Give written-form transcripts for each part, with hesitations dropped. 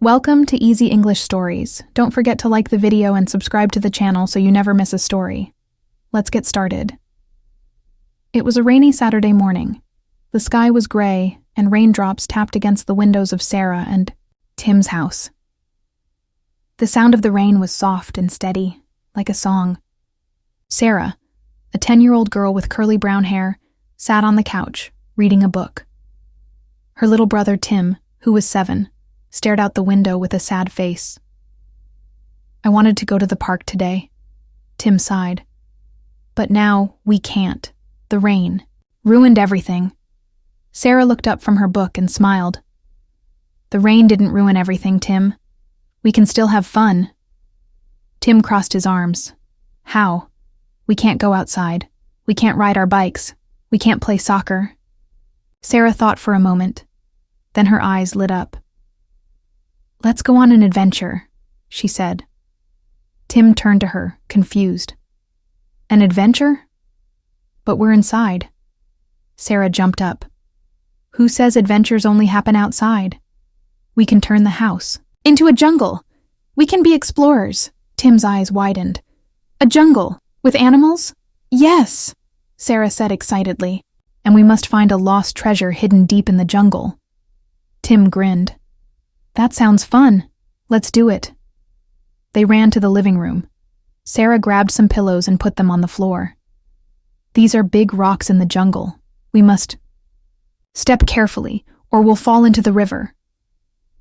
Welcome to Easy English Stories. Don't forget to like the video and subscribe to the channel so you never miss a story. Let's get started. It was a rainy Saturday morning. The sky was gray, and raindrops tapped against the windows of Sarah and Tim's house. The sound of the rain was soft and steady, like a song. Sarah, a 10-year-old girl with curly brown hair, sat on the couch, reading a book. Her little brother Tim, who was 7, stared out the window with a sad face. "I wanted to go to the park today," Tim sighed. "But now we can't. The rain ruined everything." Sarah looked up from her book and smiled. "The rain didn't ruin everything, Tim. We can still have fun." Tim crossed his arms. "How? We can't go outside. We can't ride our bikes. We can't play soccer." Sarah thought for a moment. Then her eyes lit up. "Let's go on an adventure," she said. Tim turned to her, confused. "An adventure? But we're inside." Sarah jumped up. "Who says adventures only happen outside? We can turn the house into a jungle. We can be explorers." Tim's eyes widened. "A jungle? With animals?" "Yes," Sarah said excitedly. "And we must find a lost treasure hidden deep in the jungle." Tim grinned. "That sounds fun. Let's do it." They ran to the living room. Sarah grabbed some pillows and put them on the floor. "These are big rocks in the jungle. We must step carefully, or we'll fall into the river."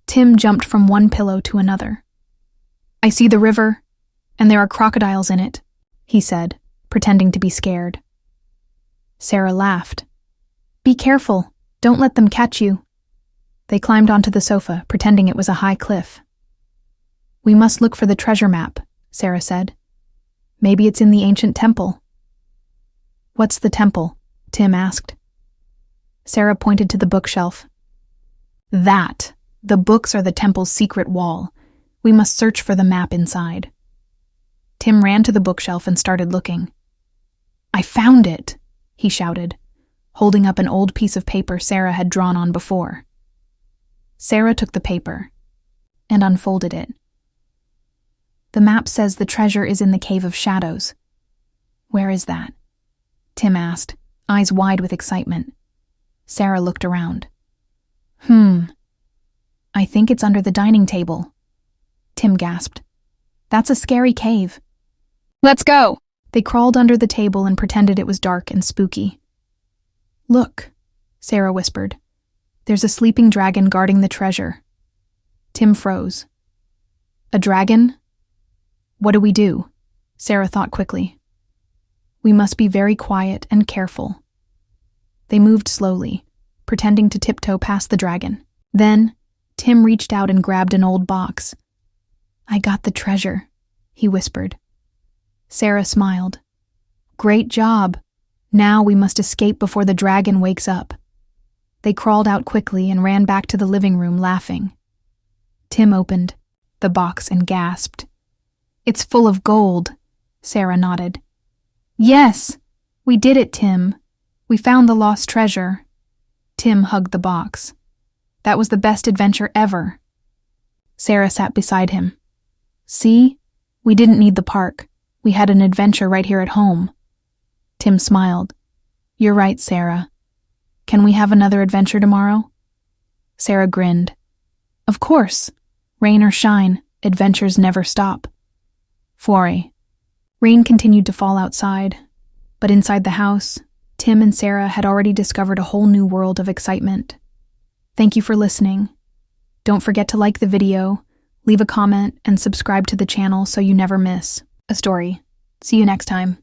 Tim jumped from one pillow to another. "I see the river, and there are crocodiles in it," he said, pretending to be scared. Sarah laughed. "Be careful. Don't let them catch you." They climbed onto the sofa, pretending it was a high cliff. "We must look for the treasure map," Sarah said. "Maybe it's in the ancient temple." "What's the temple?" Tim asked. Sarah pointed to the bookshelf. "That! The books are the temple's secret wall. We must search for the map inside." Tim ran to the bookshelf and started looking. "I found it!" he shouted, holding up an old piece of paper Sarah had drawn on before. Sarah took the paper and unfolded it. "The map says the treasure is in the Cave of Shadows." "Where is that?" Tim asked, eyes wide with excitement. Sarah looked around. "I think it's under the dining table." Tim gasped. "That's a scary cave." "Let's go!" They crawled under the table and pretended it was dark and spooky. "Look," Sarah whispered. "There's a sleeping dragon guarding the treasure." Tim froze. "A dragon? What do we do?" Sarah thought quickly. "We must be very quiet and careful." They moved slowly, pretending to tiptoe past the dragon. Then, Tim reached out and grabbed an old box. "I got the treasure," he whispered. Sarah smiled. "Great job. Now we must escape before the dragon wakes up." They crawled out quickly and ran back to the living room laughing. Tim opened the box and gasped. "It's full of gold," Sarah nodded. "Yes, we did it, Tim. We found the lost treasure." Tim hugged the box. "That was the best adventure ever." Sarah sat beside him. "See? We didn't need the park. We had an adventure right here at home." Tim smiled. "You're right, Sarah. Can we have another adventure tomorrow?" Sarah grinned. "Of course. Rain or shine, adventures never stop." Fuori. Rain continued to fall outside, but inside the house, Tim and Sarah had already discovered a whole new world of excitement. Thank you for listening. Don't forget to like the video, leave a comment, and subscribe to the channel so you never miss a story. See you next time.